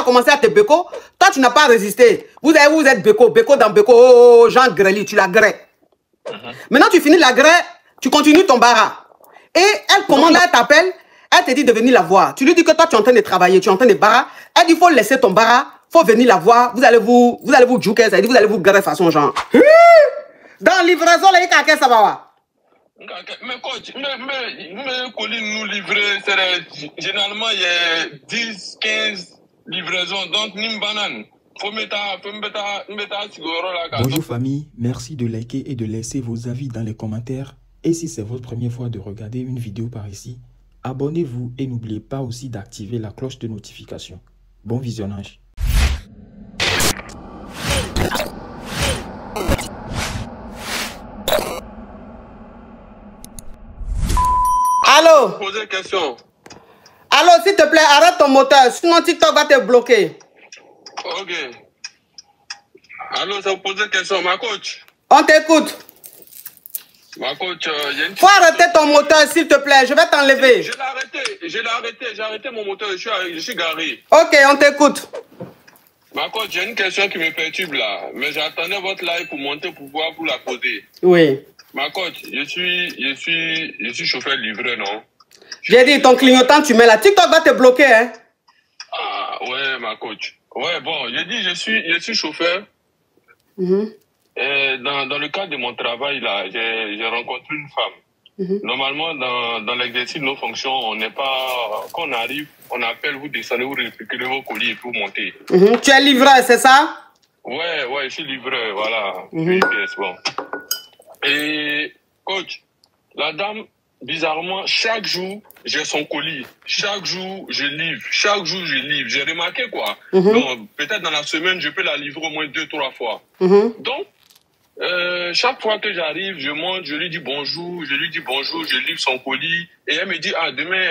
a commencé à te béco, toi, tu n'as pas résisté. Vous êtes béco dans béco, oh, Jean Grely, tu la grès. Maintenant, tu finis la grès, tu continues ton bara. Et elle commande, elle t'appelle, elle te dit de venir la voir. Tu lui dis que toi, tu es en train de travailler, tu es en train de bara. Elle dit, il faut laisser ton bara, il faut venir la voir. Vous allez vous jouer, ça dit, vous allez vous greffer façon genre. Dans livraison, là, il y a ça va. Mais coach, mais colis nous livrer, généralement il y a 10, 15 livraisons, donc ni banane. Bonjour famille, merci de liker et de laisser vos avis dans les commentaires. Et si c'est votre première fois de regarder une vidéo par ici, abonnez-vous et n'oubliez pas aussi d'activer la cloche de notification. Bon visionnage. Allô? Posez question. Allô, s'il te plaît, arrête ton moteur, sinon TikTok va te bloquer. Ok. Allô, ça vous pose une question, ma coach? On t'écoute. Ma coach, il y a une... Faut arrêter ton moteur, s'il te plaît, je vais t'enlever. J'ai arrêté mon moteur, je suis garé. Ok, on t'écoute. Ma coach, j'ai une question qui me perturbe là, mais j'attendais votre live pour monter pour pouvoir vous la poser. Oui. Ma coach, je suis chauffeur livreur, non? J'ai dit, ton clignotant, tu mets là. TikTok va te bloquer, hein? Ah, ouais, ma coach. Ouais, bon, j'ai dit, je suis chauffeur. Et dans le cadre de mon travail, là, j'ai rencontré une femme. Normalement, dans l'exercice de nos fonctions, on n'est pas... Quand on arrive, on appelle, vous descendez, vous récupérez vos colis et puis vous montez. Tu es livreur, c'est ça? Ouais, je suis livreur, voilà. UPS, bon. Et, coach, la dame, bizarrement, chaque jour, j'ai son colis. Chaque jour, je livre. Chaque jour, je livre. J'ai remarqué, quoi. Donc, peut-être dans la semaine, je peux la livrer au moins 2-3 fois. Donc, chaque fois que j'arrive, je monte, je lui dis bonjour, je livre son colis. Et elle me dit, ah, demain,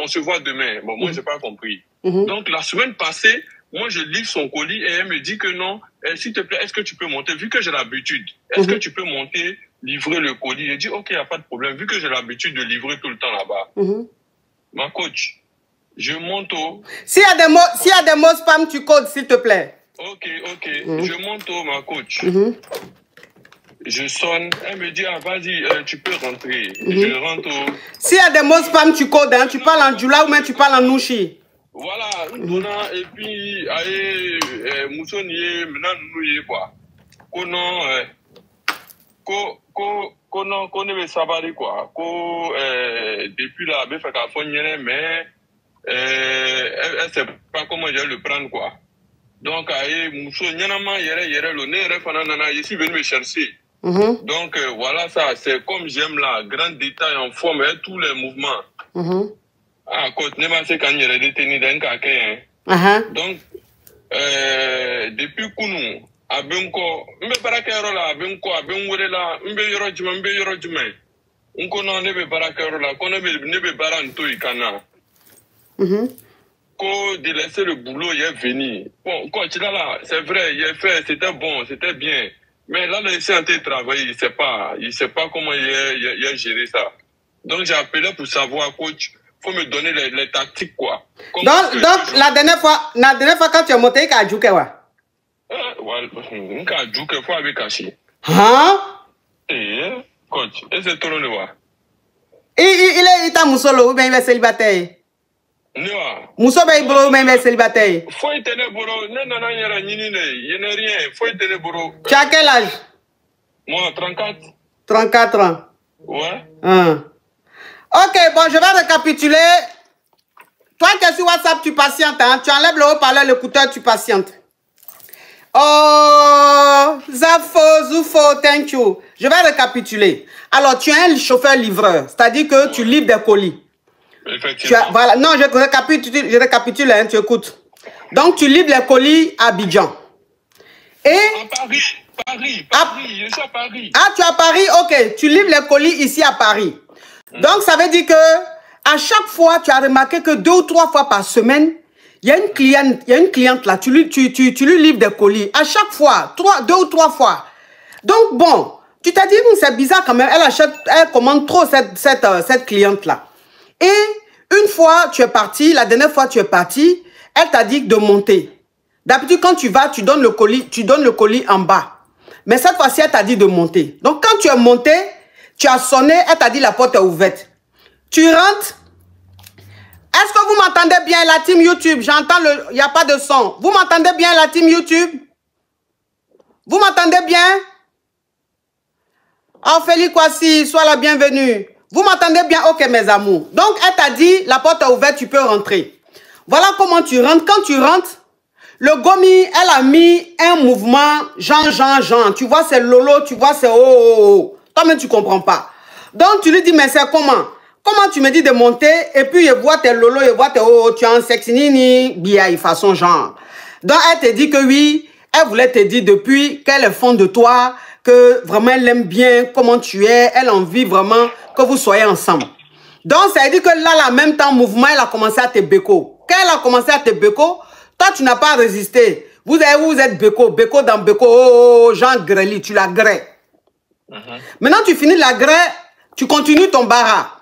on se voit demain. Bon, moi, j'ai pas compris. Donc, la semaine passée, moi, je livre son colis et elle me dit que non, s'il te plaît, est-ce que tu peux monter? Vu que j'ai l'habitude, est-ce que tu peux monter, livrer le colis? J'ai dit, ok, il n'y a pas de problème. Vu que j'ai l'habitude de livrer tout le temps là-bas. Ma coach, je monte au... S'il y a des mots spam, tu codes, s'il te plaît. Ok. Je monte au, ma coach. Je sonne. Elle me dit, ah, vas-y, tu peux rentrer. Je rentre au... S'il y a des mots spam, tu codes, hein. Tu parles en djoula ou même tu parles en nouchi. Voilà, et puis, aïe, moussonier, maintenant, nous, quoi. Konon, qu'on est savary, quoi. Depuis là, ben, fait qu'à fond, mais, elle sait pas comment je vais le prendre, quoi. Donc, aïe, moussonier, le nez, je suis venu me chercher. Donc, voilà, ça, c'est comme j'aime là, grand détail en forme, et tous les mouvements. Ah, coach, ne m'a fait quand il est détenu d'un caquet. Donc, depuis Kounou, à Benko, mbe barakero la, Benko, à Benwela, mbe yorojuma. On connaît nebe barakero la, connaît nebe baranto ikana. Ko de laisser le boulot, il est venu. Bon, coach, là, c'est vrai, il est fait, c'était bon, c'était bien. Mais là, il s'est en train de travailler, il sait pas comment il a géré ça. Donc, j'ai appelé pour savoir, coach, faut me donner les tactiques, quoi. Donc la dernière fois quand tu es monté, il a joué quoi? Il a joué fois avec Kashi. Hein? Eh, coach, et c'est trop le voir. Il est moussolo ou bien il est célibataire? Non. Mousso ben bro ou bien il est célibataire? Faut y tenir bro, non, il n'y a rien, faut y tenir bro. Tu as quel âge? Moi, 34. 34 ans. Ouais. Ok, bon, je vais récapituler. Toi qui es sur WhatsApp, tu patientes, hein? Tu enlèves le haut-parleur, l'écouteur, tu patientes. Oh, Zafo, Zoufo, thank you. Je vais récapituler. Alors, tu es un chauffeur-livreur, c'est-à-dire que tu livres des colis. Effectivement. Voilà, non, je récapitule, hein, tu écoutes. Donc, tu livres les colis à Abidjan. Et... Paris, je suis à Paris. Ah, tu es à Paris? Ok, tu livres les colis ici à Paris. Donc, ça veut dire que à chaque fois, tu as remarqué que 2 ou 3 fois par semaine, il y a une cliente là, tu lui livres des colis. À chaque fois, 2 ou 3 fois. Donc, bon, tu t'as dit, c'est bizarre quand même, elle commande trop cette cliente là. Et une fois, tu es parti, la dernière fois, tu es parti, elle t'a dit de monter. D'habitude, quand tu vas, tu donnes le colis en bas. Mais cette fois-ci, elle t'a dit de monter. Donc, quand tu es monté, tu as sonné, elle t'a dit la porte est ouverte. Tu rentres. Est-ce que vous m'entendez bien, la team YouTube? J'entends le... Il n'y a pas de son. Vous m'entendez bien, la team YouTube? Vous m'entendez bien? Ophélie Kwasi, sois la bienvenue. Vous m'entendez bien? Ok, mes amours. Donc, elle t'a dit, la porte est ouverte, tu peux rentrer. Voilà comment tu rentres. Quand tu rentres, le Gomi, elle a mis un mouvement, Jean. Tu vois, c'est Lolo, tu vois, c'est oh. Toi-même, tu ne comprends pas. Donc, tu lui dis, mais c'est comment? Comment tu me dis de monter et puis je vois tes Lolo, je vois tes oh, tu es en sexe, nini, biaï, façon genre. Donc, elle te dit que oui, elle voulait te dire depuis qu'elle est fond de toi, que vraiment elle aime bien comment tu es, elle a envie vraiment que vous soyez ensemble. Donc, ça veut dire que là, en même temps, mouvement, elle a commencé à te béco. Quand elle a commencé à te béco, toi, tu n'as pas résisté. Vous êtes béco dans béco, oh, Jean Grely, tu la grès. Maintenant, tu finis la grès, tu continues ton bara.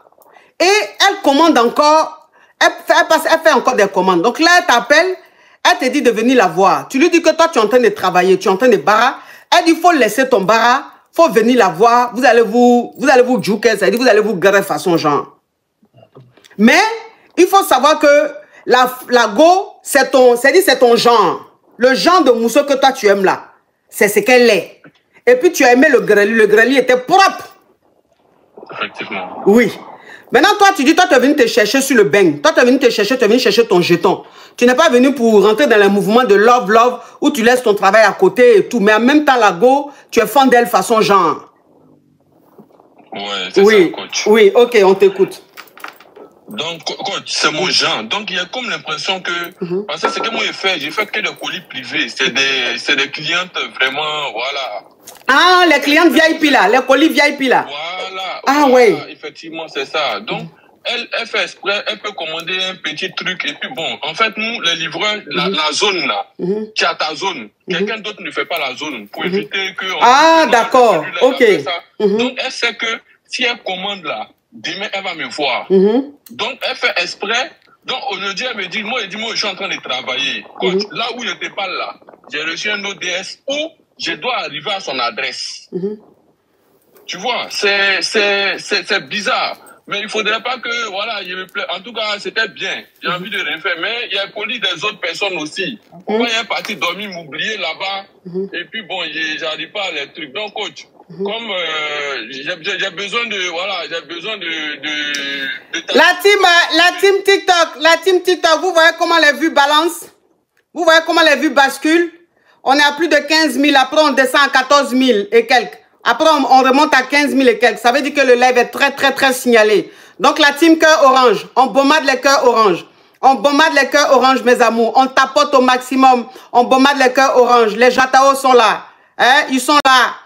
Et elle commande encore, elle fait encore des commandes. Donc là, elle t'appelle, elle te dit de venir la voir. Tu lui dis que toi, tu es en train de travailler, tu es en train de bara. Elle dit, il faut laisser ton bara, il faut venir la voir. Vous allez vous jouer, ça dit, vous allez vous garer façon genre. Mais, il faut savoir que la go, c'est ton genre. Le genre de mousseau que toi, tu aimes là. C'est ce qu'elle est. Et puis, tu as aimé le grêli. Le grêli était propre. Effectivement. Oui. Maintenant, toi, tu dis, toi, tu es venu te chercher sur le bang. Toi, tu es venu te chercher, tu es venu chercher ton jeton. Tu n'es pas venu pour rentrer dans le mouvement de love, où tu laisses ton travail à côté et tout. Mais en même temps, la go, tu es fan d'elle façon genre. Ouais, c'est ça, coach. Oui, ok, on t'écoute. Donc, coach, c'est mon genre. Donc, il y a comme l'impression que... Parce que c'est que moi, j'ai fait que des colis privés. C'est des clientes vraiment, voilà. Ah, les clientes VIP là, les colis VIP là. Voilà. Ah, voilà, oui. Effectivement, c'est ça. Donc, elle fait exprès, elle peut commander un petit truc. Et puis, bon, en fait, nous, les livreurs, la zone là, tu as ta zone. Quelqu'un d'autre ne fait pas la zone pour éviter que... Ah, d'accord. Ok. Donc, elle sait que si elle commande là, demain, elle va me voir. Donc, elle fait exprès. Donc, aujourd'hui, elle me dit, moi, je suis en train de travailler. Coach, là où je te parle là, j'ai reçu un ODS où je dois arriver à son adresse. Tu vois, c'est bizarre. Mais il ne faudrait pas que, voilà, il me plaît. En tout cas, c'était bien. J'ai envie de refaire. Mais il y a poli des autres personnes aussi. Moi, il est parti dormir, m'oublier là-bas. Et puis, bon, j'arrive pas à les trucs. Donc, coach, comme j'ai besoin de, voilà, j'ai besoin de la team TikTok, vous voyez comment les vues balancent? Vous voyez comment les vues basculent? On est à plus de 15 000, après on descend à 14 000 et quelques. Après on remonte à 15 000 et quelques. Ça veut dire que le live est très signalé. Donc la team cœur orange, on bombarde les cœurs orange. On bombarde les cœurs orange, mes amours. On tapote au maximum. On bombarde les cœurs orange. Les Jatao sont là. Hein? Ils sont là.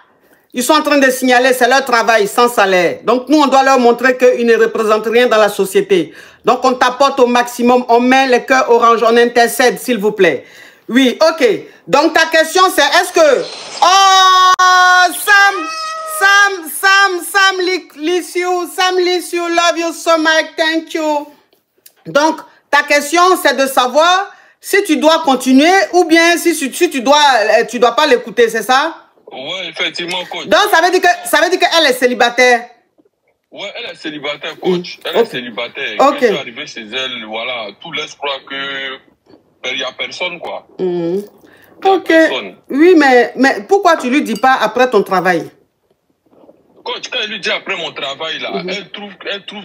Ils sont en train de signaler, c'est leur travail, sans salaire. Donc nous, on doit leur montrer qu'ils ne représentent rien dans la société. Donc on tapote au maximum, on met les cœurs orange, on intercède, s'il vous plaît. Oui, ok. Donc ta question, c'est est-ce que... Oh, Sam Liss you, love you so much, thank you. Donc, ta question, c'est de savoir si tu dois continuer ou bien si tu dois pas l'écouter, c'est ça? Oui, effectivement, coach. Donc, ça veut dire qu'elle est célibataire. Oui, elle est célibataire, coach. Elle est célibataire. Quand je suis arrivé chez elle, voilà, tout laisse croire que il n'y a personne, quoi. Ok. Personne. Oui, mais pourquoi tu lui dis pas après ton travail? Coach, quand elle lui dit après mon travail, là, elle trouve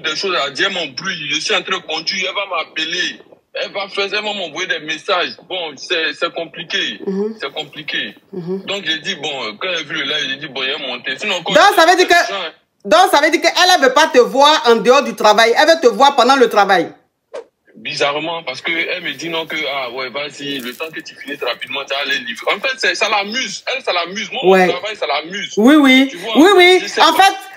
des choses à dire, mon bruit, je suis en train de conduire, elle va m'appeler. Elle va m'envoyer des messages. Bon, c'est compliqué. C'est compliqué. Donc, j'ai dit, bon, quand elle a vu le live, j'ai dit, bon, il est monté. Sinon, donc, ça veut dire qu'elle ne veut pas te voir en dehors du travail. Elle veut te voir pendant le travail. Bizarrement, parce qu'elle me dit non que, ah ouais, vas-y, le temps que tu finisses rapidement, tu vas aller livrer. En fait, ça l'amuse. Elle, ça l'amuse. Moi, mon travail, ça l'amuse. Oui.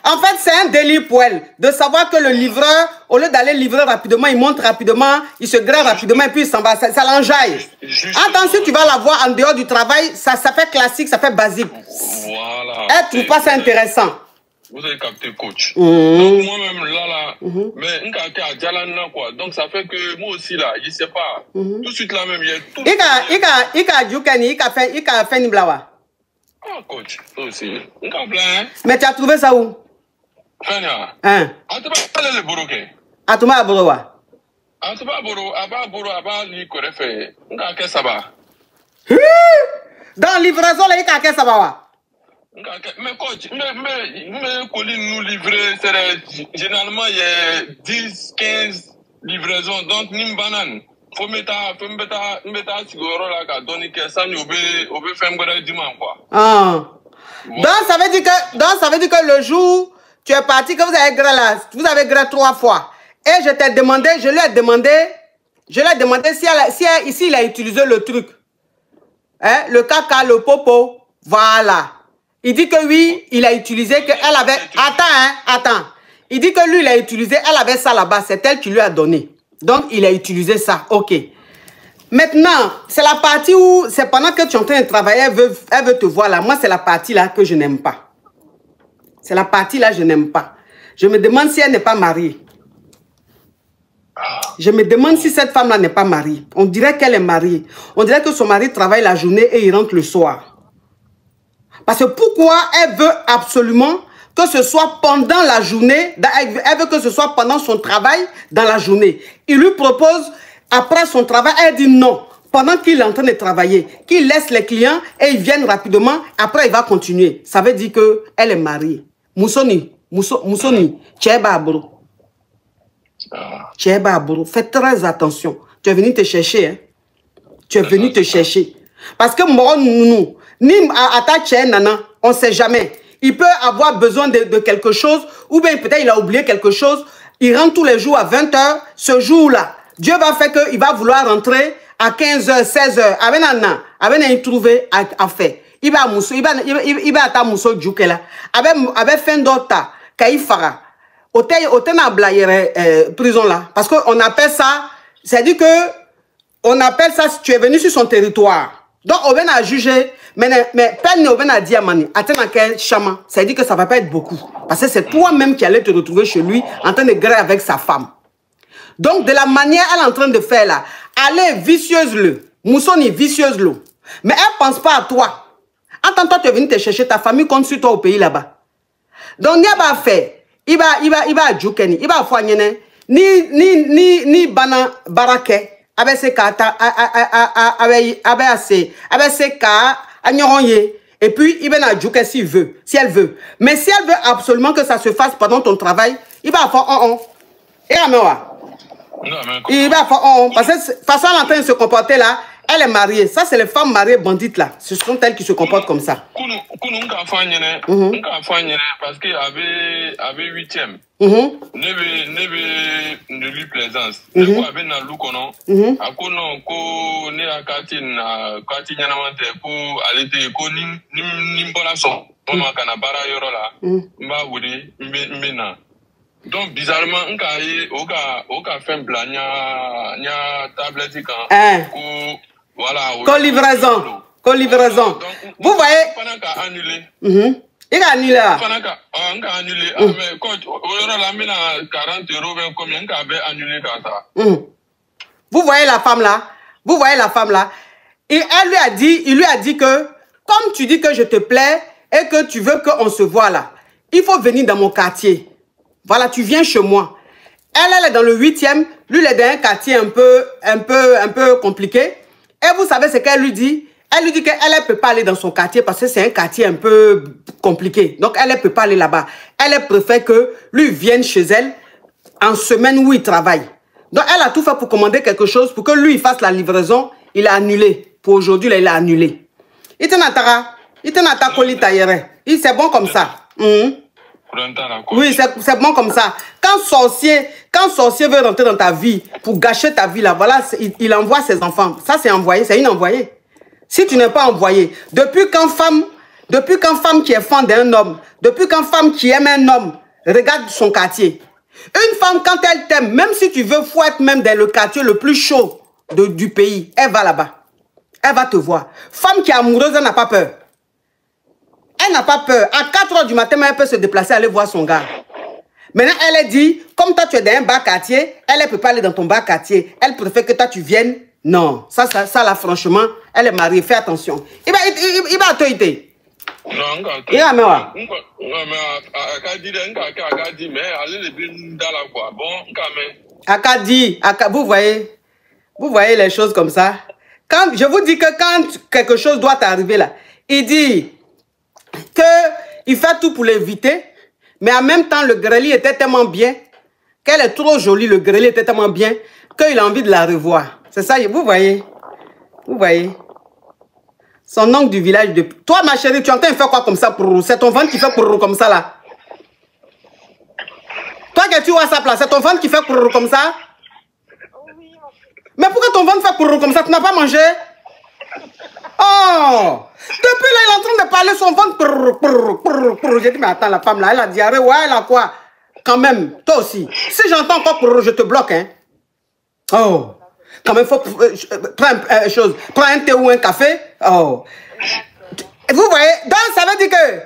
En fait, c'est un délire pour elle. De savoir que le livreur, au lieu d'aller livrer rapidement, il monte rapidement, il se grève rapidement et puis il s'en va. Ça l'enjaille. Attends, si tu vas la voir en dehors du travail, ça fait classique, ça fait basique. Voilà. Elle ne trouve pas ça intéressant. Vous avez capté, coach. Donc, moi-même, là, mais quoi. Donc, ça fait que moi aussi, là, je ne sais pas. Tout de suite, là, même, il y a tout. Il a fait une blawa. Ah, coach, toi aussi. Mais tu as trouvé ça où? Fania. Hein? Ah, tu vas aller le boroké. Ah, tu m'as abrowa. Ah, tu vas boro, li korefe. Nga ça va. Dans livraison, là, il a ça va. Mais coach, mais colis nous livrer, généralement il y a 10, 15 livraisons, donc ni banane. Faut mettre sigoro là, qu'à donner que ça nous obé faire un dimanche quoi. Ah. Donc ça veut dire que le jour tu es parti, que vous avez gré 3 fois. Et je lui ai demandé si il a utilisé le truc. Hein, le caca, le popo, voilà. Il dit que oui, il a utilisé, qu'elle avait... Attends. Il dit que lui, il a utilisé, elle avait ça là-bas, c'est elle qui lui a donné. Donc, il a utilisé ça, ok. Maintenant, c'est la partie où, c'est pendant que tu es en train de travailler, elle veut te voir là. Moi, c'est la partie là que je n'aime pas. C'est la partie là que je n'aime pas. Je me demande si elle n'est pas mariée. Je me demande si cette femme-là n'est pas mariée. On dirait qu'elle est mariée. On dirait que son mari travaille la journée et il rentre le soir. Parce que pourquoi elle veut absolument que ce soit pendant la journée, elle veut que ce soit pendant son travail dans la journée. Il lui propose, après son travail, elle dit non. Pendant qu'il est en train de travailler, qu'il laisse les clients et ils viennent rapidement, après il va continuer. Ça veut dire qu'elle est mariée. Moussoni, Tcheba Abro. Tcheba Abro, fais très attention. Tu es venu te chercher. Hein? Tu es venu te chercher. Parce que moi, nous, ni à ta chaîne, nana, on ne sait jamais. Il peut avoir besoin de quelque chose, ou bien peut-être il a oublié quelque chose. Il rentre tous les jours à 20 h. Ce jour-là, Dieu va faire qu'il va vouloir rentrer à 15 h, 16 h. Avec un trouvé à faire. Il va à mousso djoukela. Avec fin d'autre, kaïfara. Hôtel na blayer prison là. Parce qu'on appelle ça, c'est-à-dire que on appelle ça, si tu es venu sur son territoire. Donc, on vient à juger, mais peine on vient à dire, ça veut dire que ça ne va pas être beaucoup. Parce que c'est toi-même qui allais te retrouver chez lui en train de griller avec sa femme. Donc, de la manière elle est en train de faire là, allez, vicieuse-le. Moussoni, vicieuse-le. Mais elle ne pense pas à toi. En tant que toi, tu es venu te chercher, ta famille compte sur toi au pays là-bas. Donc, il va faire, il va djoukeni, il va faire ni bana barake. Avec ses cartes, avec ses cartes, et puis il va la jouer s'il veut, si elle veut. Mais si elle veut absolument que ça se fasse pendant ton travail, il va faire Et il va faire parce que de toute façon, elle est en train de se comporter là, elle est mariée. Ça, c'est les femmes mariées bandites là. Ce sont elles qui se comportent comme ça. Parce qu'il avait 8e. Ne lui plaisance. Ne avait na lukono. Akono ko ne akati na kati nyanamante ko alete ko nimbola so. Toma kana bara yoro la. Mba wuri mbena. Donc bizarrement oka fait plan nya tablette quand voilà. Co-livraison. Vous voyez. Il a annulé là. On a annulé. Mais quand on a mis 40 €, combien on avait annulé ça? Vous voyez la femme là. Et il lui a dit que, comme tu dis que je te plais et que tu veux qu'on se voit là, il faut venir dans mon quartier. Voilà, tu viens chez moi. Elle est dans le 8e, lui il est dans un quartier un peu compliqué. Et vous savez ce qu'elle lui dit? Elle lui dit qu'elle ne peut pas aller dans son quartier parce que c'est un quartier un peu compliqué. Donc, elle ne peut pas aller là-bas. Elle préfère que lui vienne chez elle en semaine où il travaille. Donc, elle a tout fait pour commander quelque chose pour que lui il fasse la livraison. Il a annulé. Pour aujourd'hui, il a annulé. Il t'en a collé taillere. C'est bon comme ça. Oui, c'est bon comme ça. Quand sorcier veut rentrer dans ta vie pour gâcher ta vie, là, voilà, il envoie ses enfants. Ça, c'est envoyé, c'est une envoyée. Si tu n'es pas envoyé, depuis quand femme qui est fan d'un homme, depuis quand femme qui aime un homme, regarde son quartier. Une femme, quand elle t'aime, même si tu veux, faut être même dans le quartier le plus chaud du pays, elle va là-bas. Elle va te voir. Femme qui est amoureuse, elle n'a pas peur. Elle n'a pas peur. À 4 h du matin, elle peut se déplacer, aller voir son gars. Maintenant, elle a dit, comme toi, tu es dans un bas quartier, elle ne peut pas aller dans ton bas quartier. Elle préfère que toi, tu viennes. Non, ça là, franchement, elle est mariée. Fais attention. Il va autorité. Non, il va mais Akadi, vous voyez les choses comme ça. Quand, je vous dis que quand quelque chose doit arriver là, il dit qu'il fait tout pour l'éviter, mais en même temps, le grelier était tellement bien, qu'elle est trop jolie, le grelier était tellement bien, qu'il a envie de la revoir. C'est ça, vous voyez? Vous voyez? Son oncle du village de... Toi, ma chérie, tu es en train de faire quoi comme ça? C'est ton ventre qui fait comme ça là. Toi que tu vois sa place, c'est ton ventre qui fait comme ça? Mais pourquoi ton ventre fait comme ça? Tu n'as pas mangé? Oh! Depuis là, il est en train de parler son ventre. J'ai dit, mais attends, la femme là, elle a diarrhée. Ouais, elle a quoi? Quand même, toi aussi. Si j'entends encore je te bloque, hein? Oh! Quand même, il faut prendre un thé ou un café. Oh! Vous voyez? Donc, ça veut dire que,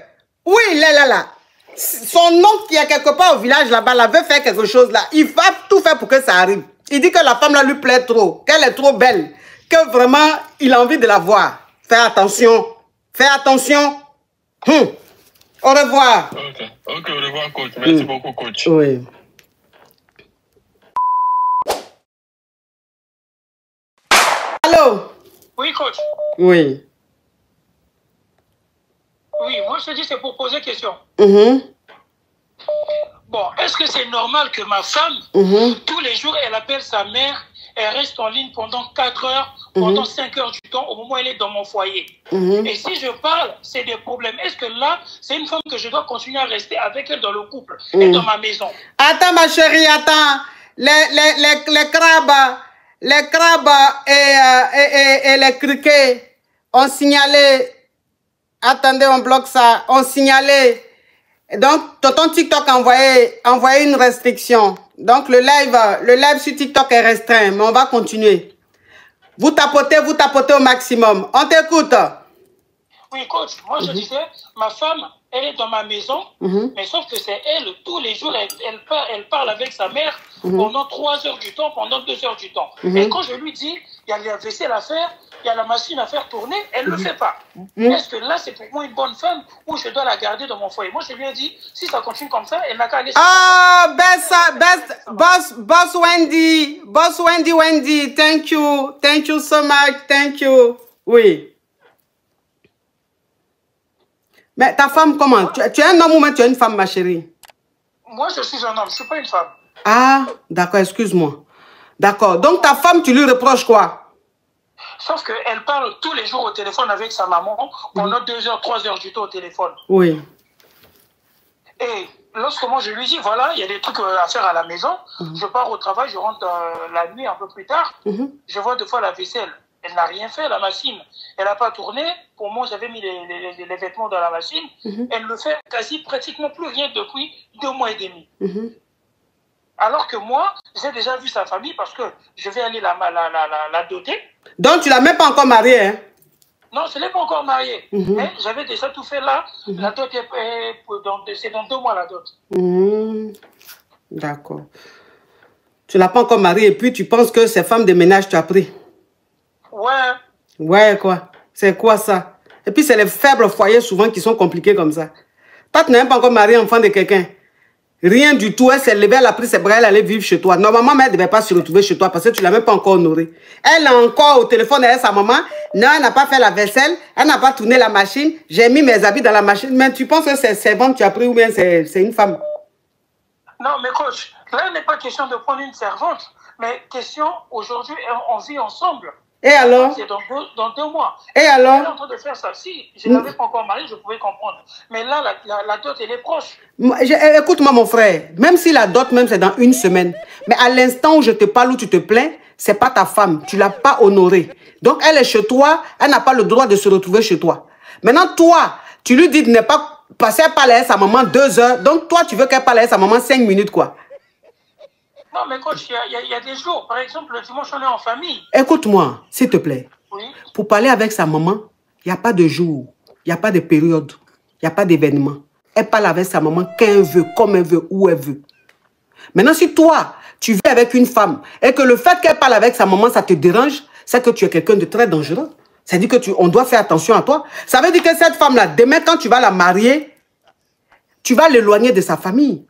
oui, là. Son oncle qui est quelque part au village là-bas, là, veut faire quelque chose là. Il va tout faire pour que ça arrive. Il dit que la femme là lui plaît trop, qu'elle est trop belle, que vraiment, il a envie de la voir. Fais attention. Fais attention. Au revoir. Ok, au revoir, coach. Merci beaucoup, coach. Oui. Allô? Oui, coach. Oui. Oui, moi je te dis c'est pour poser question. Bon, est-ce que c'est normal que ma femme, tous les jours, elle appelle sa mère, elle reste en ligne pendant 4 heures, pendant 5 heures du temps, au moment où elle est dans mon foyer. Et si je parle, c'est des problèmes. Est-ce que là, c'est une femme que je dois continuer à rester avec elle dans le couple et dans ma maison? Attends, ma chérie, attends. Les crabes et les criquets ont signalé. Attendez, on bloque ça. On signalé. Donc, ton TikTok a envoyé une restriction. Donc, le live sur TikTok est restreint, mais on va continuer. Vous tapotez au maximum. On t'écoute. Oui, coach, moi je disais, ma femme, elle est dans ma maison, mais sauf que c'est elle, tous les jours, elle parle avec sa mère pendant 3 heures du temps, pendant 2 heures du temps. Et quand je lui dis, il y a la vaisselle à faire, il y a la machine à faire tourner, elle ne le fait pas. Est-ce que là, c'est pour moi une bonne femme ou je dois la garder dans mon foyer? Moi, je lui ai dit, si ça continue comme ça, elle n'a qu'à aller... Ah, boss Wendy, thank you so much, thank you. Oui. Mais ta femme, comment? Tu es un homme ou même tu es une femme, ma chérie? Moi, je suis un homme, je ne suis pas une femme. Ah, d'accord, excuse-moi. D'accord. Donc, ta femme, tu lui reproches quoi? Sauf qu'elle parle tous les jours au téléphone avec sa maman, pendant 2 heures, 3 heures du temps au téléphone. Oui. Et lorsque moi, je lui dis, voilà, il y a des trucs à faire à la maison, je pars au travail, je rentre la nuit un peu plus tard, je vois 2 fois la vaisselle. Elle n'a rien fait, la machine. Elle n'a pas tourné. Pour moi, j'avais mis les vêtements dans la machine. Elle ne fait pratiquement plus rien depuis 2 mois et demi. Alors que moi, j'ai déjà vu sa famille parce que je vais aller la doter. Donc, tu ne l'as même pas encore mariée, hein? Non, je ne l'ai pas encore mariée. Mais j'avais déjà tout fait là. La dot c'est dans 2 mois, la dot. D'accord. Tu ne l'as pas encore mariée et puis tu penses que ces femmes de ménage, tu as pris? Ouais. Ouais, quoi? C'est quoi ça? Et puis, c'est les faibles foyers souvent qui sont compliqués comme ça. Toi, tu n'as même pas encore marié enfant de quelqu'un. Rien du tout. Elle s'est levée, elle a pris ses bras, elle allait vivre chez toi. Normalement, elle ne devait pas se retrouver chez toi parce que tu ne l'as même pas encore honorée. Elle est encore au téléphone avec sa maman. Non, elle n'a pas fait la vaisselle. Elle n'a pas tourné la machine. J'ai mis mes habits dans la machine. Mais tu penses que c'est servante que tu as pris ou bien c'est une femme? Non, mais coach, là, il n'est pas question de prendre une servante. Mais question, aujourd'hui, on vit ensemble. Et alors? C'est dans 2 mois. Et alors? Elle est en train de faire ça. Si je ne l'avais pas encore mariée, je pouvais comprendre. Mais là, la dot, elle est proche. Écoute-moi, mon frère. Même si la dot, même c'est dans 1 semaine. Mais à l'instant où je te parle, où tu te plains, c'est pas ta femme. Tu ne l'as pas honorée. Donc, elle est chez toi. Elle n'a pas le droit de se retrouver chez toi. Maintenant, toi, tu lui dis de ne pas passer à parler à sa maman 2 heures. Donc, toi, tu veux qu'elle parle à sa maman 5 minutes, quoi. Non, mais coach, il y a des jours. Par exemple, le dimanche, on est en famille. Écoute-moi, s'il te plaît. Oui. Pour parler avec sa maman, il n'y a pas de jour. Il n'y a pas de période. Il n'y a pas d'événement. Elle parle avec sa maman quand elle veut, comme elle veut, où elle veut. Maintenant, si toi, tu vis avec une femme et que le fait qu'elle parle avec sa maman, ça te dérange, c'est que tu es quelqu'un de très dangereux. Ça veut dire qu'on doit faire attention à toi. Ça veut dire que cette femme-là, demain, quand tu vas la marier, tu vas l'éloigner de sa famille.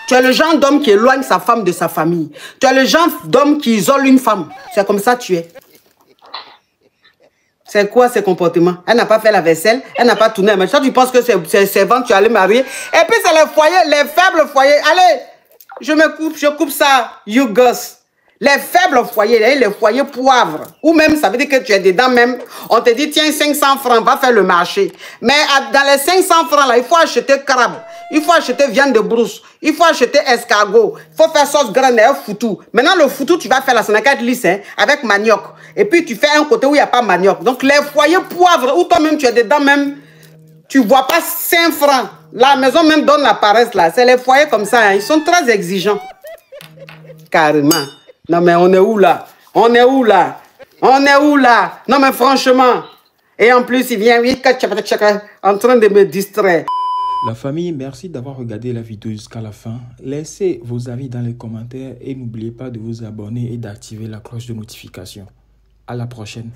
Tu es le genre d'homme qui éloigne sa femme de sa famille. Tu es le genre d'homme qui isole une femme. C'est comme ça que tu es. C'est quoi ces comportements? Elle n'a pas fait la vaisselle, elle n'a pas tourné. Mais toi, tu penses que c'est servante, tu es allé marier. Et puis, c'est les foyers, les faibles foyers. Allez, je coupe ça, you gosse. Les faibles foyers, les foyers poivres. Ou même, ça veut dire que tu es dedans même. On te dit, tiens, 500 francs, va faire le marché. Mais dans les 500 francs, là, il faut acheter crabe. Il faut acheter viande de brousse. Il faut acheter escargot. Il faut faire sauce graine et foutou. Maintenant, le foutou, tu vas faire la sonacade lisse hein, avec manioc. Et puis, tu fais un côté où il n'y a pas manioc. Donc, les foyers poivres, où toi-même, tu es dedans même, tu ne vois pas 5 francs. La maison même donne la paresse, là. C'est les foyers comme ça. Hein. Ils sont très exigeants. Carrément. Non, mais on est où, là? On est où, là? On est où, là? Non, mais franchement. Et en plus, il vient, oui, en train de me distraire. La famille, merci d'avoir regardé la vidéo jusqu'à la fin. Laissez vos avis dans les commentaires et n'oubliez pas de vous abonner et d'activer la cloche de notification. À la prochaine.